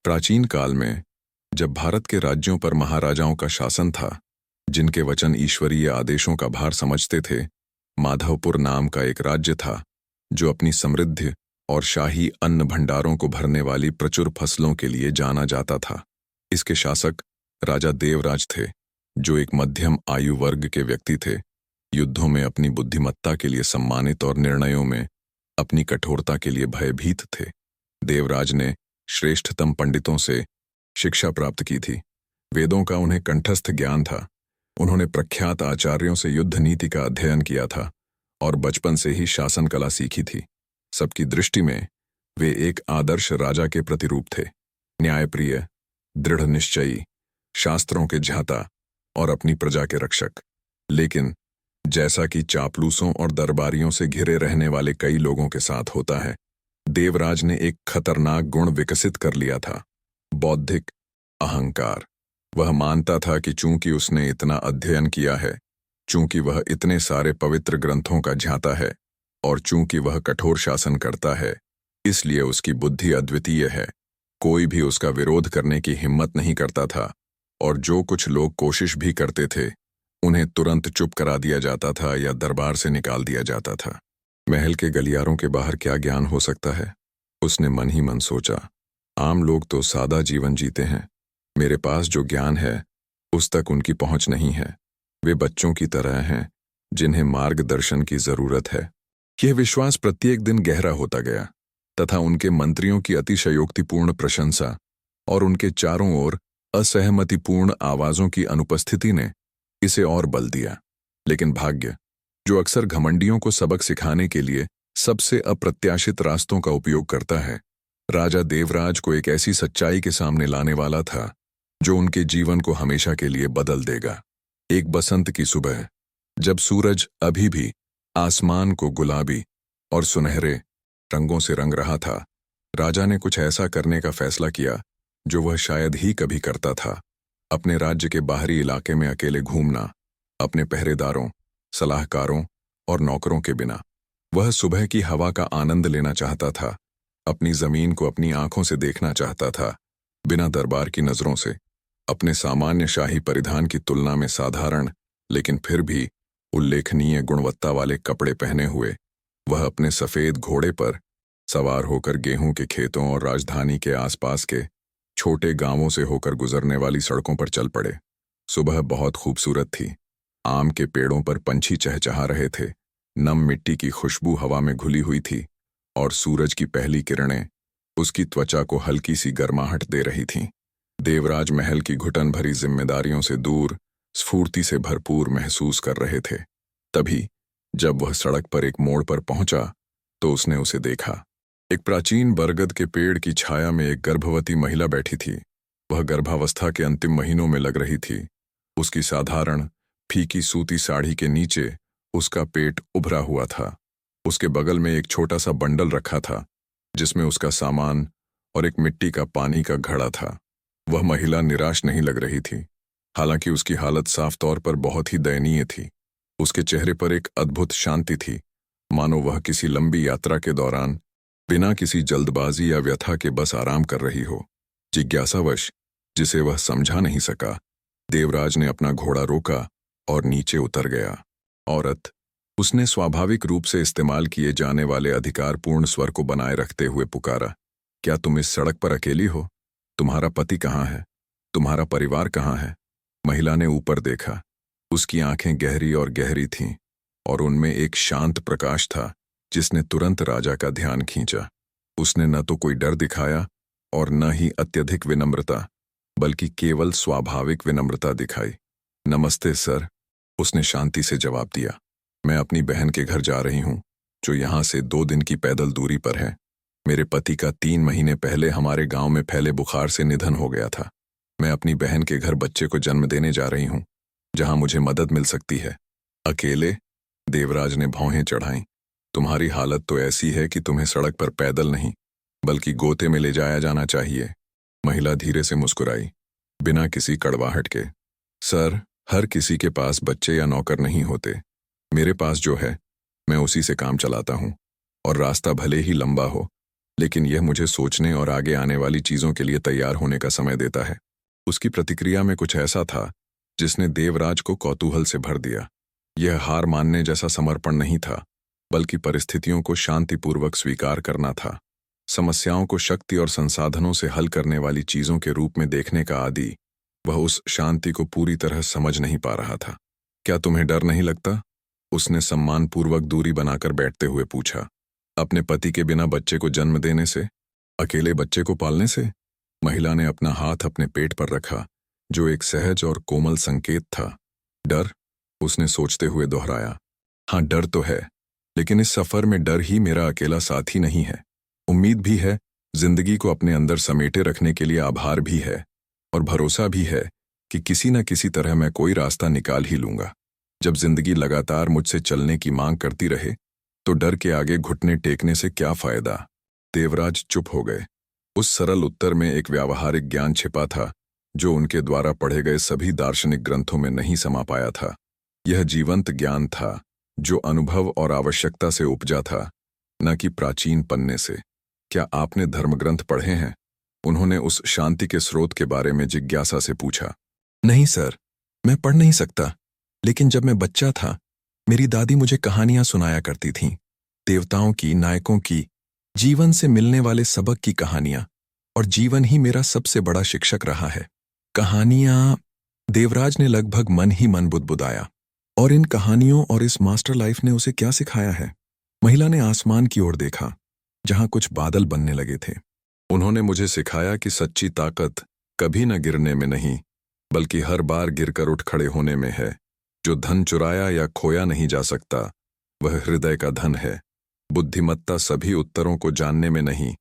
प्राचीन काल में जब भारत के राज्यों पर महाराजाओं का शासन था, जिनके वचन ईश्वरीय आदेशों का भार समझते थे, माधवपुर नाम का एक राज्य था जो अपनी समृद्धि और शाही अन्न भंडारों को भरने वाली प्रचुर फसलों के लिए जाना जाता था। इसके शासक राजा देवराज थे, जो एक मध्यम आयु वर्ग के व्यक्ति थे। युद्धों में अपनी बुद्धिमत्ता के लिए सम्मानित और निर्णयों में अपनी कठोरता के लिए भयभीत थे। देवराज ने श्रेष्ठतम पंडितों से शिक्षा प्राप्त की थी। वेदों का उन्हें कंठस्थ ज्ञान था। उन्होंने प्रख्यात आचार्यों से युद्ध नीति का अध्ययन किया था और बचपन से ही शासन कला सीखी थी। सबकी दृष्टि में वे एक आदर्श राजा के प्रतिरूप थे, न्यायप्रिय, दृढ़ निश्चयी, शास्त्रों के ज्ञाता और अपनी प्रजा के रक्षक। लेकिन जैसा कि चापलूसों और दरबारियों से घिरे रहने वाले कई लोगों के साथ होता है, देवराज ने एक खतरनाक गुण विकसित कर लिया था, बौद्धिक अहंकार। वह मानता था कि चूंकि उसने इतना अध्ययन किया है, चूंकि वह इतने सारे पवित्र ग्रंथों का ज्ञाता है और चूंकि वह कठोर शासन करता है, इसलिए उसकी बुद्धि अद्वितीय है। कोई भी उसका विरोध करने की हिम्मत नहीं करता था और जो कुछ लोग कोशिश भी करते थे, उन्हें तुरंत चुप करा दिया जाता था या दरबार से निकाल दिया जाता था। महल के गलियारों के बाहर क्या ज्ञान हो सकता है, उसने मन ही मन सोचा। आम लोग तो सादा जीवन जीते हैं। मेरे पास जो ज्ञान है उस तक उनकी पहुंच नहीं है। वे बच्चों की तरह हैं जिन्हें मार्गदर्शन की जरूरत है। यह विश्वास प्रत्येक दिन गहरा होता गया तथा उनके मंत्रियों की अतिशयोक्तिपूर्ण प्रशंसा और उनके चारों ओर असहमतिपूर्ण आवाजों की अनुपस्थिति ने इसे और बल दिया। लेकिन भाग्य, जो अक्सर घमंडियों को सबक सिखाने के लिए सबसे अप्रत्याशित रास्तों का उपयोग करता है, राजा देवराज को एक ऐसी सच्चाई के सामने लाने वाला था जो उनके जीवन को हमेशा के लिए बदल देगा। एक बसंत की सुबह, जब सूरज अभी भी आसमान को गुलाबी और सुनहरे रंगों से रंग रहा था, राजा ने कुछ ऐसा करने का फैसला किया जो वह शायद ही कभी करता था। अपने राज्य के बाहरी इलाके में अकेले घूमना, अपने पहरेदारों, सलाहकारों और नौकरों के बिना। वह सुबह की हवा का आनंद लेना चाहता था, अपनी जमीन को अपनी आंखों से देखना चाहता था, बिना दरबार की नजरों से। अपने सामान्य शाही परिधान की तुलना में साधारण लेकिन फिर भी उल्लेखनीय गुणवत्ता वाले कपड़े पहने हुए वह अपने सफेद घोड़े पर सवार होकर गेहूं के खेतों और राजधानी के आसपास के छोटे गांवों से होकर गुजरने वाली सड़कों पर चल पड़े। सुबह बहुत खूबसूरत थी। आम के पेड़ों पर पंछी चहचहा रहे थे, नम मिट्टी की खुशबू हवा में घुली हुई थी और सूरज की पहली किरणें उसकी त्वचा को हल्की सी गर्माहट दे रही थीं। देवराज महल की घुटन भरी जिम्मेदारियों से दूर स्फूर्ति से भरपूर महसूस कर रहे थे। तभी जब वह सड़क पर एक मोड़ पर पहुंचा तो उसने उसे देखा। एक प्राचीन बरगद के पेड़ की छाया में एक गर्भवती महिला बैठी थी। वह गर्भावस्था के अंतिम महीनों में लग रही थी। उसकी साधारण फीकी सूती साड़ी के नीचे उसका पेट उभरा हुआ था। उसके बगल में एक छोटा सा बंडल रखा था जिसमें उसका सामान और एक मिट्टी का पानी का घड़ा था। वह महिला निराश नहीं लग रही थी, हालांकि उसकी हालत साफ तौर पर बहुत ही दयनीय थी। उसके चेहरे पर एक अद्भुत शांति थी, मानो वह किसी लंबी यात्रा के दौरान बिना किसी जल्दबाजी या व्यथा के बस आराम कर रही हो। जिज्ञासावश, जिसे वह समझा नहीं सका, देवराज ने अपना घोड़ा रोका और नीचे उतर गया। औरत, उसने स्वाभाविक रूप से इस्तेमाल किए जाने वाले अधिकारपूर्ण स्वर को बनाए रखते हुए पुकारा, क्या तुम इस सड़क पर अकेली हो? तुम्हारा पति कहाँ है? तुम्हारा परिवार कहाँ है? महिला ने ऊपर देखा। उसकी आंखें गहरी और गहरी थीं और उनमें एक शांत प्रकाश था जिसने तुरंत राजा का ध्यान खींचा। उसने न तो कोई डर दिखाया और न ही अत्यधिक विनम्रता, बल्कि केवल स्वाभाविक विनम्रता दिखाई। नमस्ते सर, उसने शांति से जवाब दिया। मैं अपनी बहन के घर जा रही हूँ, जो यहाँ से 2 दिन की पैदल दूरी पर है। मेरे पति का 3 महीने पहले हमारे गांव में फैले बुखार से निधन हो गया था। मैं अपनी बहन के घर बच्चे को जन्म देने जा रही हूँ, जहां मुझे मदद मिल सकती है। अकेले? देवराज ने भौहें चढ़ाईं। तुम्हारी हालत तो ऐसी है कि तुम्हें सड़क पर पैदल नहीं बल्कि गोते में ले जाया जाना चाहिए। महिला धीरे से मुस्कुराई, बिना किसी कड़वाहट के। सर, हर किसी के पास बच्चे या नौकर नहीं होते। मेरे पास जो है मैं उसी से काम चलाता हूँ, और रास्ता भले ही लंबा हो लेकिन यह मुझे सोचने और आगे आने वाली चीज़ों के लिए तैयार होने का समय देता है। उसकी प्रतिक्रिया में कुछ ऐसा था जिसने देवराज को कौतूहल से भर दिया। यह हार मानने जैसा समर्पण नहीं था, बल्कि परिस्थितियों को शांतिपूर्वक स्वीकार करना था। समस्याओं को शक्ति और संसाधनों से हल करने वाली चीज़ों के रूप में देखने का आदी, वह उस शांति को पूरी तरह समझ नहीं पा रहा था। क्या तुम्हें डर नहीं लगता? उसने सम्मानपूर्वक दूरी बनाकर बैठते हुए पूछा। अपने पति के बिना बच्चे को जन्म देने से? अकेले बच्चे को पालने से? महिला ने अपना हाथ अपने पेट पर रखा, जो एक सहज और कोमल संकेत था। डर? उसने सोचते हुए दोहराया। हाँ, डर तो है, लेकिन इस सफर में डर ही मेरा अकेला साथी नहीं है। उम्मीद भी है, जिंदगी को अपने अंदर समेटे रखने के लिए आभार भी है, और भरोसा भी है कि किसी न किसी तरह मैं कोई रास्ता निकाल ही लूंगा। जब जिंदगी लगातार मुझसे चलने की मांग करती रहे, तो डर के आगे घुटने टेकने से क्या फायदा? देवराज चुप हो गए। उस सरल उत्तर में एक व्यावहारिक ज्ञान छिपा था, जो उनके द्वारा पढ़े गए सभी दार्शनिक ग्रंथों में नहीं समा पाया था। यह जीवंत ज्ञान था, जो अनुभव और आवश्यकता से उपजा था, न कि प्राचीन पन्ने से। क्या आपने धर्मग्रंथ पढ़े हैं? उन्होंने उस शांति के स्रोत के बारे में जिज्ञासा से पूछा। नहीं सर, मैं पढ़ नहीं सकता, लेकिन जब मैं बच्चा था, मेरी दादी मुझे कहानियां सुनाया करती थीं। देवताओं की, नायकों की, जीवन से मिलने वाले सबक की कहानियां, और जीवन ही मेरा सबसे बड़ा शिक्षक रहा है। कहानियां? देवराज ने लगभग मन ही मन बुदबुदाया। और इन कहानियों और इस मास्टर लाइफ ने उसे क्या सिखाया है? महिला ने आसमान की ओर देखा, जहां कुछ बादल बनने लगे थे। उन्होंने मुझे सिखाया कि सच्ची ताकत कभी न गिरने में नहीं, बल्कि हर बार गिरकर उठ खड़े होने में है। जो धन चुराया या खोया नहीं जा सकता, वह हृदय का धन है। बुद्धिमत्ता सभी उत्तरों को जानने में नहीं,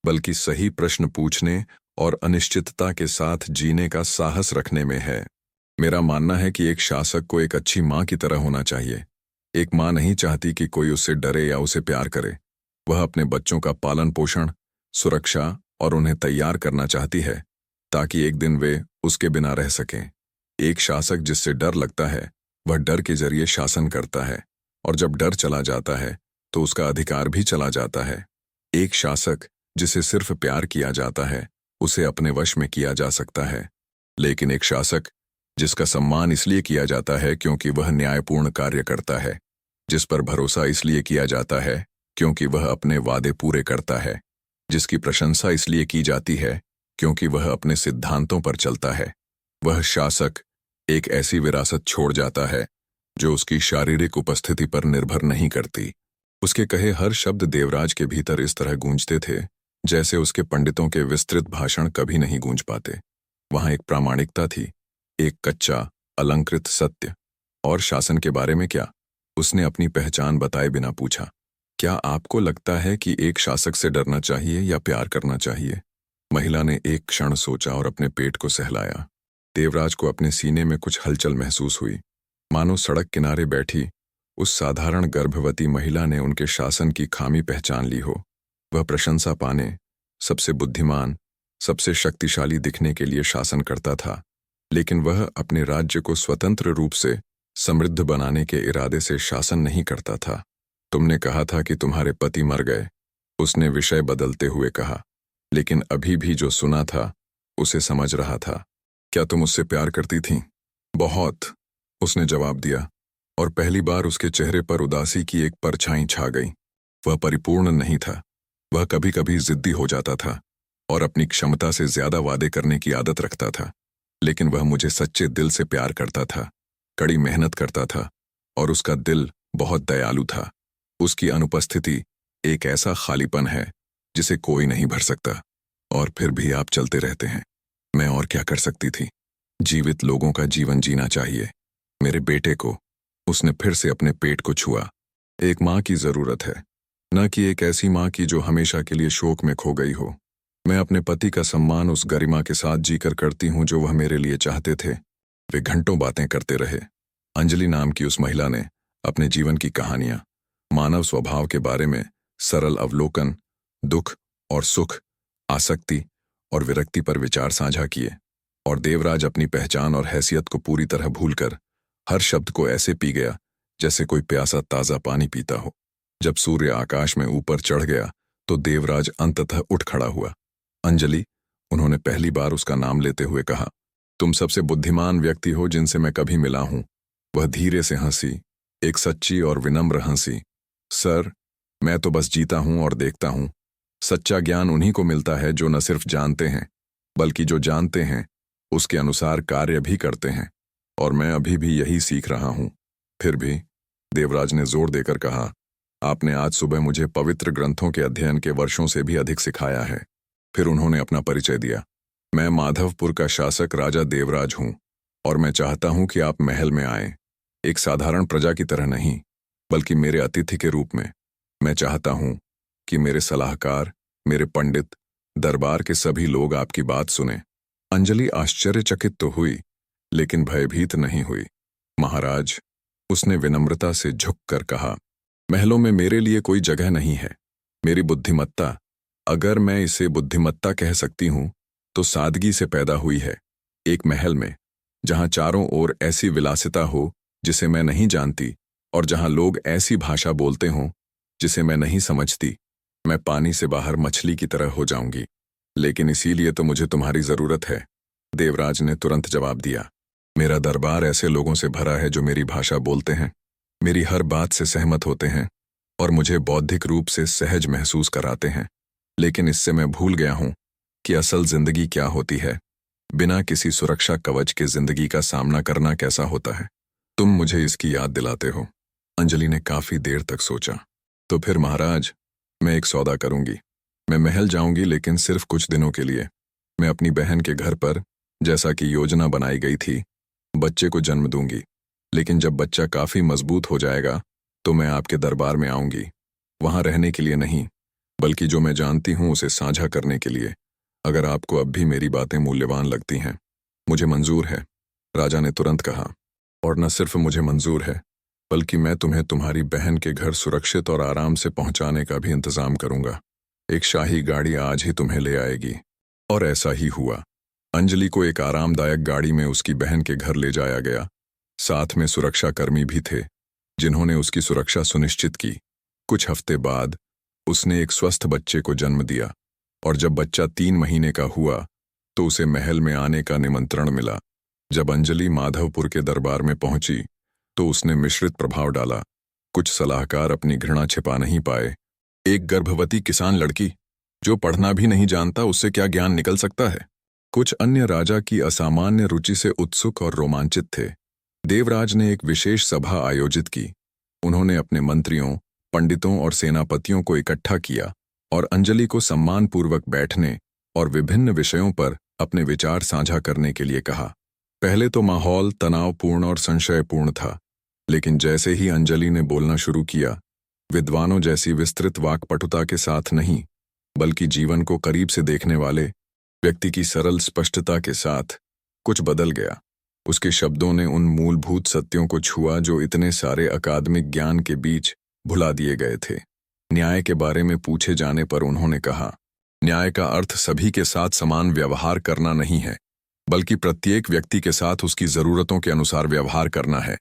बल्कि सही प्रश्न पूछने और अनिश्चितता के साथ जीने का साहस रखने में है। मेरा मानना है कि एक शासक को एक अच्छी माँ की तरह होना चाहिए। एक माँ नहीं चाहती कि कोई उससे डरे या उसे प्यार करे। वह अपने बच्चों का पालन पोषण, सुरक्षा और उन्हें तैयार करना चाहती है, ताकि एक दिन वे उसके बिना रह सकें। एक शासक जिससे डर लगता है, वह डर के जरिए शासन करता है, और जब डर चला जाता है, तो उसका अधिकार भी चला जाता है। एक शासक जिसे सिर्फ प्यार किया जाता है, उसे अपने वश में किया जा सकता है। लेकिन एक शासक जिसका सम्मान इसलिए किया जाता है क्योंकि वह न्यायपूर्ण कार्य करता है, जिस पर भरोसा इसलिए किया जाता है क्योंकि वह अपने वादे पूरे करता है, जिसकी प्रशंसा इसलिए की जाती है क्योंकि वह अपने सिद्धांतों पर चलता है, वह शासक एक ऐसी विरासत छोड़ जाता है जो उसकी शारीरिक उपस्थिति पर निर्भर नहीं करती। उसके कहे हर शब्द देवराज के भीतर इस तरह गूंजते थे, जैसे उसके पंडितों के विस्तृत भाषण कभी नहीं गूंज पाते। वहां एक प्रामाणिकता थी, एक कच्चा, अलंकृत सत्य। और शासन के बारे में क्या? उसने अपनी पहचान बताए बिना पूछा। क्या आपको लगता है कि एक शासक से डरना चाहिए या प्यार करना चाहिए? महिला ने एक क्षण सोचा और अपने पेट को सहलाया। देवराज को अपने सीने में कुछ हलचल महसूस हुई, मानो सड़क किनारे बैठी उस साधारण गर्भवती महिला ने उनके शासन की खामी पहचान ली हो। वह प्रशंसा पाने, सबसे बुद्धिमान, सबसे शक्तिशाली दिखने के लिए शासन करता था, लेकिन वह अपने राज्य को स्वतंत्र रूप से समृद्ध बनाने के इरादे से शासन नहीं करता था। तुमने कहा था कि तुम्हारे पति मर गए, उसने विषय बदलते हुए कहा, लेकिन अभी भी जो सुना था उसे समझ रहा था। क्या तुम उससे प्यार करती थीं? बहुत, उसने जवाब दिया, और पहली बार उसके चेहरे पर उदासी की एक परछाई छा गई। वह परिपूर्ण नहीं था, वह कभी कभी जिद्दी हो जाता था और अपनी क्षमता से ज्यादा वादे करने की आदत रखता था, लेकिन वह मुझे सच्चे दिल से प्यार करता था, कड़ी मेहनत करता था, और उसका दिल बहुत दयालु था। उसकी अनुपस्थिति एक ऐसा खालीपन है जिसे कोई नहीं भर सकता। और फिर भी आप चलते रहते हैं। मैं और क्या कर सकती थी? जीवित लोगों का जीवन जीना चाहिए। मेरे बेटे को, उसने फिर से अपने पेट को छुआ। एक माँ की जरूरत है, न कि एक ऐसी माँ की जो हमेशा के लिए शोक में खो गई हो। मैं अपने पति का सम्मान उस गरिमा के साथ जीकर करती हूँ जो वह मेरे लिए चाहते थे। वे घंटों बातें करते रहे। अंजलि नाम की उस महिला ने अपने जीवन की कहानियां, मानव स्वभाव के बारे में सरल अवलोकन, दुख और सुख, आसक्ति और विरक्ति पर विचार साझा किए, और देवराज अपनी पहचान और हैसियत को पूरी तरह भूलकर हर शब्द को ऐसे पी गया जैसे कोई प्यासा ताज़ा पानी पीता हो। जब सूर्य आकाश में ऊपर चढ़ गया तो देवराज अंततः उठ खड़ा हुआ। अंजलि, उन्होंने पहली बार उसका नाम लेते हुए कहा, तुम सबसे बुद्धिमान व्यक्ति हो जिनसे मैं कभी मिला हूं। वह धीरे से हंसी, एक सच्ची और विनम्र हंसी। सर, मैं तो बस जीता हूं और देखता हूं। सच्चा ज्ञान उन्हीं को मिलता है जो न सिर्फ जानते हैं, बल्कि जो जानते हैं उसके अनुसार कार्य भी करते हैं, और मैं अभी भी यही सीख रहा हूं। फिर भी, देवराज ने जोर देकर कहा, आपने आज सुबह मुझे पवित्र ग्रंथों के अध्ययन के वर्षों से भी अधिक सिखाया है। फिर उन्होंने अपना परिचय दिया। मैं माधवपुर का शासक राजा देवराज हूं, और मैं चाहता हूं कि आप महल में आएं, एक साधारण प्रजा की तरह नहीं, बल्कि मेरे अतिथि के रूप में। मैं चाहता हूं कि मेरे सलाहकार, मेरे पंडित, दरबार के सभी लोग आपकी बात सुने। अंजलि आश्चर्यचकित तो हुई, लेकिन भयभीत नहीं हुई। महाराज, उसने विनम्रता से झुककर कहा, महलों में मेरे लिए कोई जगह नहीं है। मेरी बुद्धिमत्ता, अगर मैं इसे बुद्धिमत्ता कह सकती हूं, तो सादगी से पैदा हुई है। एक महल में, जहां चारों ओर ऐसी विलासिता हो जिसे मैं नहीं जानती, और जहां लोग ऐसी भाषा बोलते हों जिसे मैं नहीं समझती, मैं पानी से बाहर मछली की तरह हो जाऊंगी। लेकिन इसीलिए तो मुझे तुम्हारी जरूरत है। देवराज ने तुरंत जवाब दिया, मेरा दरबार ऐसे लोगों से भरा है जो मेरी भाषा बोलते हैं, मेरी हर बात से सहमत होते हैं, और मुझे बौद्धिक रूप से सहज महसूस कराते हैं। लेकिन इससे मैं भूल गया हूं कि असल जिंदगी क्या होती है। बिना किसी सुरक्षा कवच के जिंदगी का सामना करना कैसा होता है। तुम मुझे इसकी याद दिलाते हो। अंजलि ने काफी देर तक सोचा। तो फिर महाराज, मैं एक सौदा करूंगी। मैं महल जाऊंगी, लेकिन सिर्फ कुछ दिनों के लिए। मैं अपनी बहन के घर पर, जैसा कि योजना बनाई गई थी, बच्चे को जन्म दूंगी। लेकिन जब बच्चा काफी मजबूत हो जाएगा, तो मैं आपके दरबार में आऊंगी, वहां रहने के लिए नहीं, बल्कि जो मैं जानती हूं उसे साझा करने के लिए। अगर आपको अब भी मेरी बातें मूल्यवान लगती हैं, मुझे मंजूर है, राजा ने तुरंत कहा। और न सिर्फ मुझे मंजूर है, बल्कि मैं तुम्हें तुम्हारी बहन के घर सुरक्षित और आराम से पहुंचाने का भी इंतजाम करूंगा। एक शाही गाड़ी आज ही तुम्हें ले आएगी। और ऐसा ही हुआ। अंजलि को एक आरामदायक गाड़ी में उसकी बहन के घर ले जाया गया। साथ में सुरक्षाकर्मी भी थे, जिन्होंने उसकी सुरक्षा सुनिश्चित की। कुछ हफ्ते बाद उसने एक स्वस्थ बच्चे को जन्म दिया, और जब बच्चा 3 महीने का हुआ, तो उसे महल में आने का निमंत्रण मिला। जब अंजलि माधवपुर के दरबार में पहुंची, तो उसने मिश्रित प्रभाव डाला। कुछ सलाहकार अपनी घृणा छिपा नहीं पाए। एक गर्भवती किसान लड़की, जो पढ़ना भी नहीं जानता, उससे क्या ज्ञान निकल सकता है। कुछ अन्य राजा की असामान्य रुचि से उत्सुक और रोमांचित थे। देवराज ने एक विशेष सभा आयोजित की। उन्होंने अपने मंत्रियों, पंडितों और सेनापतियों को इकट्ठा किया और अंजलि को सम्मानपूर्वक बैठने और विभिन्न विषयों पर अपने विचार साझा करने के लिए कहा। पहले तो माहौल तनावपूर्ण और संशयपूर्ण था, लेकिन जैसे ही अंजलि ने बोलना शुरू किया, विद्वानों जैसी विस्तृत वाक्पटुता के साथ नहीं, बल्कि जीवन को करीब से देखने वाले व्यक्ति की सरल स्पष्टता के साथ, कुछ बदल गया। उसके शब्दों ने उन मूलभूत सत्यों को छुआ जो इतने सारे अकादमिक ज्ञान के बीच भुला दिए गए थे। न्याय के बारे में पूछे जाने पर उन्होंने कहा, न्याय का अर्थ सभी के साथ समान व्यवहार करना नहीं है, बल्कि प्रत्येक व्यक्ति के साथ उसकी जरूरतों के अनुसार व्यवहार करना है।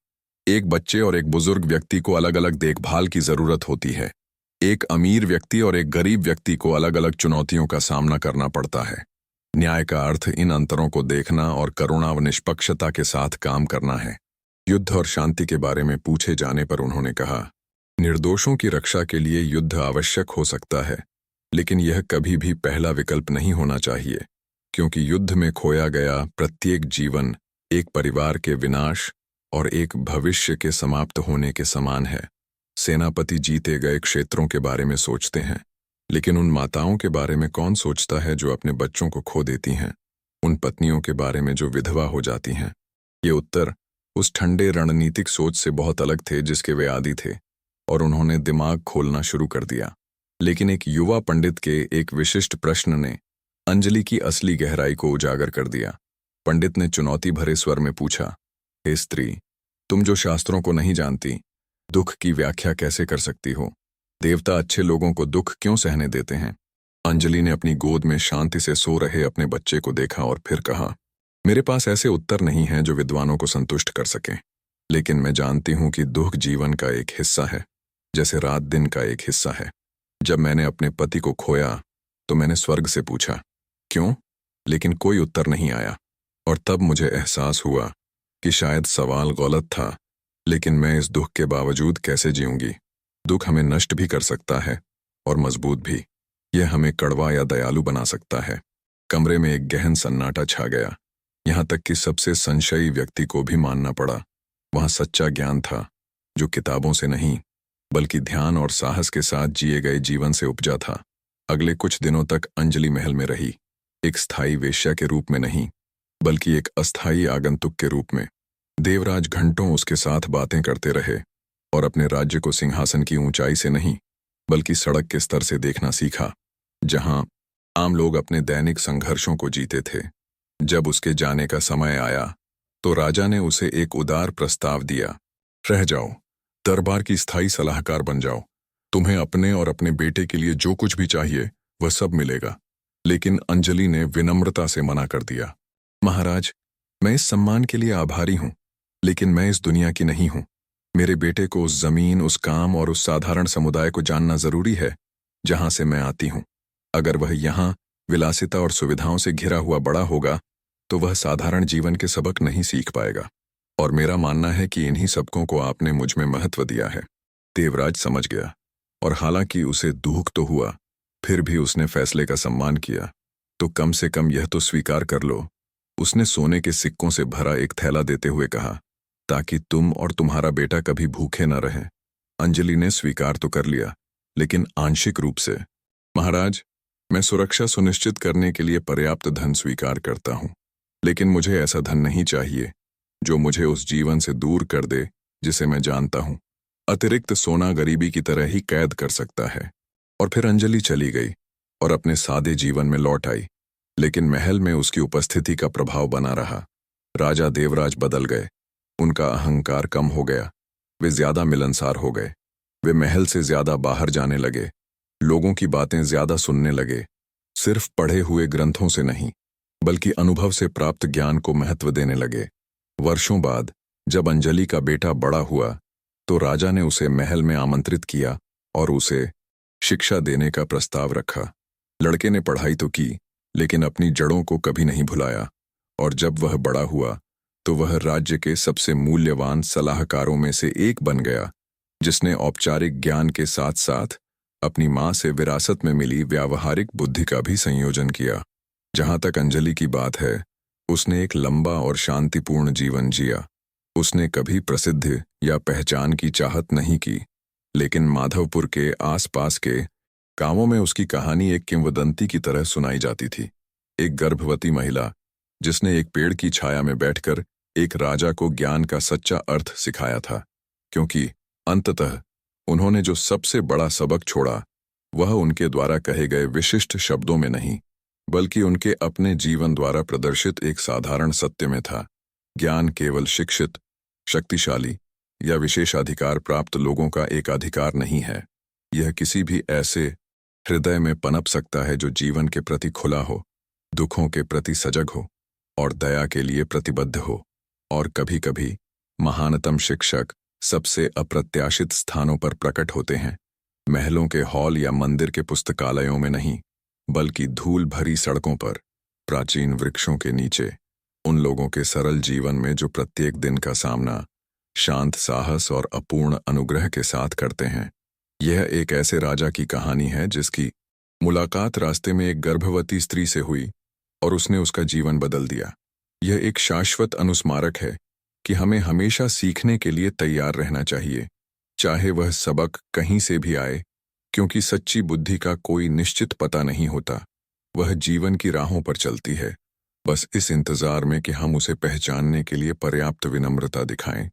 एक बच्चे और एक बुजुर्ग व्यक्ति को अलग अलग देखभाल की जरूरत होती है। एक अमीर व्यक्ति और एक गरीब व्यक्ति को अलग अलग चुनौतियों का सामना करना पड़ता है। न्याय का अर्थ इन अंतरों को देखना और करुणा व निष्पक्षता के साथ काम करना है। युद्ध और शांति के बारे में पूछे जाने पर उन्होंने कहा, निर्दोषों की रक्षा के लिए युद्ध आवश्यक हो सकता है, लेकिन यह कभी भी पहला विकल्प नहीं होना चाहिए, क्योंकि युद्ध में खोया गया प्रत्येक जीवन एक परिवार के विनाश और एक भविष्य के समाप्त होने के समान है। सेनापति जीते गए क्षेत्रों के बारे में सोचते हैं, लेकिन उन माताओं के बारे में कौन सोचता है जो अपने बच्चों को खो देती हैं, उन पत्नियों के बारे में जो विधवा हो जाती हैं। ये उत्तर उस ठंडे रणनीतिक सोच से बहुत अलग थे जिसके वे आदी थे, और उन्होंने दिमाग खोलना शुरू कर दिया। लेकिन एक युवा पंडित के एक विशिष्ट प्रश्न ने अंजलि की असली गहराई को उजागर कर दिया। पंडित ने चुनौती भरे स्वर में पूछा, हे स्त्री, तुम जो शास्त्रों को नहीं जानती, दुख की व्याख्या कैसे कर सकती हो? देवता अच्छे लोगों को दुख क्यों सहने देते हैं? अंजलि ने अपनी गोद में शांति से सो रहे अपने बच्चे को देखा और फिर कहा, मेरे पास ऐसे उत्तर नहीं हैं जो विद्वानों को संतुष्ट कर सकें, लेकिन मैं जानती हूं कि दुख जीवन का एक हिस्सा है, जैसे रात दिन का एक हिस्सा है। जब मैंने अपने पति को खोया तो मैंने स्वर्ग से पूछा, क्यों? लेकिन कोई उत्तर नहीं आया। और तब मुझे एहसास हुआ कि शायद सवाल गलत था, लेकिन मैं इस दुख के बावजूद कैसे जीऊंगी? दुख हमें नष्ट भी कर सकता है और मजबूत भी। यह हमें कड़वा या दयालु बना सकता है। कमरे में एक गहन सन्नाटा छा गया, यहाँ तक कि सबसे संशयी व्यक्ति को भी मानना पड़ा। वहाँ सच्चा ज्ञान था, जो किताबों से नहीं बल्कि ध्यान और साहस के साथ जिए गए जीवन से उपजा था। अगले कुछ दिनों तक अंजलि महल में रही, एक स्थायी वेश्या के रूप में नहीं, बल्कि एक अस्थायी आगंतुक के रूप में। देवराज घंटों उसके साथ बातें करते रहे और अपने राज्य को सिंहासन की ऊंचाई से नहीं बल्कि सड़क के स्तर से देखना सीखा, जहां आम लोग अपने दैनिक संघर्षों को जीते थे। जब उसके जाने का समय आया तो राजा ने उसे एक उदार प्रस्ताव दिया, रह जाओ, दरबार की स्थायी सलाहकार बन जाओ। तुम्हें अपने और अपने बेटे के लिए जो कुछ भी चाहिए वह सब मिलेगा। लेकिन अंजलि ने विनम्रता से मना कर दिया, महाराज, मैं इस सम्मान के लिए आभारी हूं, लेकिन मैं इस दुनिया की नहीं हूं। मेरे बेटे को उस जमीन, उस काम और उस साधारण समुदाय को जानना जरूरी है जहां से मैं आती हूं। अगर वह यहां विलासिता और सुविधाओं से घिरा हुआ बड़ा होगा तो वह साधारण जीवन के सबक नहीं सीख पाएगा। और मेरा मानना है कि इन्हीं सबकों को आपने मुझ में महत्व दिया है। देवराज समझ गया, और हालांकि उसे दुख तो हुआ, फिर भी उसने फैसले का सम्मान किया। तो कम से कम यह तो स्वीकार कर लो, उसने सोने के सिक्कों से भरा एक थैला देते हुए कहा, ताकि तुम और तुम्हारा बेटा कभी भूखे न रहें। अंजलि ने स्वीकार तो कर लिया, लेकिन आंशिक रूप से। महाराज, मैं सुरक्षा सुनिश्चित करने के लिए पर्याप्त धन स्वीकार करता हूं, लेकिन मुझे ऐसा धन नहीं चाहिए जो मुझे उस जीवन से दूर कर दे जिसे मैं जानता हूं। अतिरिक्त सोना गरीबी की तरह ही कैद कर सकता है। और फिर अंजलि चली गई और अपने सादे जीवन में लौट आई, लेकिन महल में उसकी उपस्थिति का प्रभाव बना रहा। राजा देवराज बदल गए, उनका अहंकार कम हो गया, वे ज्यादा मिलनसार हो गए। वे महल से ज्यादा बाहर जाने लगे, लोगों की बातें ज्यादा सुनने लगे, सिर्फ पढ़े हुए ग्रंथों से नहीं बल्कि अनुभव से प्राप्त ज्ञान को महत्व देने लगे। वर्षों बाद जब अंजलि का बेटा बड़ा हुआ तो राजा ने उसे महल में आमंत्रित किया और उसे शिक्षा देने का प्रस्ताव रखा। लड़के ने पढ़ाई तो की, लेकिन अपनी जड़ों को कभी नहीं भुलाया। और जब वह बड़ा हुआ तो वह राज्य के सबसे मूल्यवान सलाहकारों में से एक बन गया, जिसने औपचारिक ज्ञान के साथ साथ अपनी मां से विरासत में मिली व्यावहारिक बुद्धि का भी संयोजन किया। जहां तक अंजलि की बात है, उसने एक लंबा और शांतिपूर्ण जीवन जिया। उसने कभी प्रसिद्धि या पहचान की चाहत नहीं की, लेकिन माधवपुर के आसपास के गांवों में उसकी कहानी एक किंवदंती की तरह सुनाई जाती थी। एक गर्भवती महिला जिसने एक पेड़ की छाया में बैठकर एक राजा को ज्ञान का सच्चा अर्थ सिखाया था, क्योंकि अंततः उन्होंने जो सबसे बड़ा सबक छोड़ा वह उनके द्वारा कहे गए विशिष्ट शब्दों में नहीं बल्कि उनके अपने जीवन द्वारा प्रदर्शित एक साधारण सत्य में था। ज्ञान केवल शिक्षित, शक्तिशाली या विशेषाधिकार प्राप्त लोगों का एक अधिकार नहीं है। यह किसी भी ऐसे हृदय में पनप सकता है जो जीवन के प्रति खुला हो, दुखों के प्रति सजग हो और दया के लिए प्रतिबद्ध हो। और कभी-कभी महानतम शिक्षक सबसे अप्रत्याशित स्थानों पर प्रकट होते हैं, महलों के हॉल या मंदिर के पुस्तकालयों में नहीं बल्कि धूल भरी सड़कों पर, प्राचीन वृक्षों के नीचे, उन लोगों के सरल जीवन में जो प्रत्येक दिन का सामना शांत साहस और अपूर्ण अनुग्रह के साथ करते हैं। यह एक ऐसे राजा की कहानी है जिसकी मुलाकात रास्ते में एक गर्भवती स्त्री से हुई और उसने उसका जीवन बदल दिया। यह एक शाश्वत अनुस्मारक है कि हमें हमेशा सीखने के लिए तैयार रहना चाहिए, चाहे वह सबक कहीं से भी आए, क्योंकि सच्ची बुद्धि का कोई निश्चित पता नहीं होता। वह जीवन की राहों पर चलती है, बस इस इंतजार में कि हम उसे पहचानने के लिए पर्याप्त विनम्रता दिखाएं।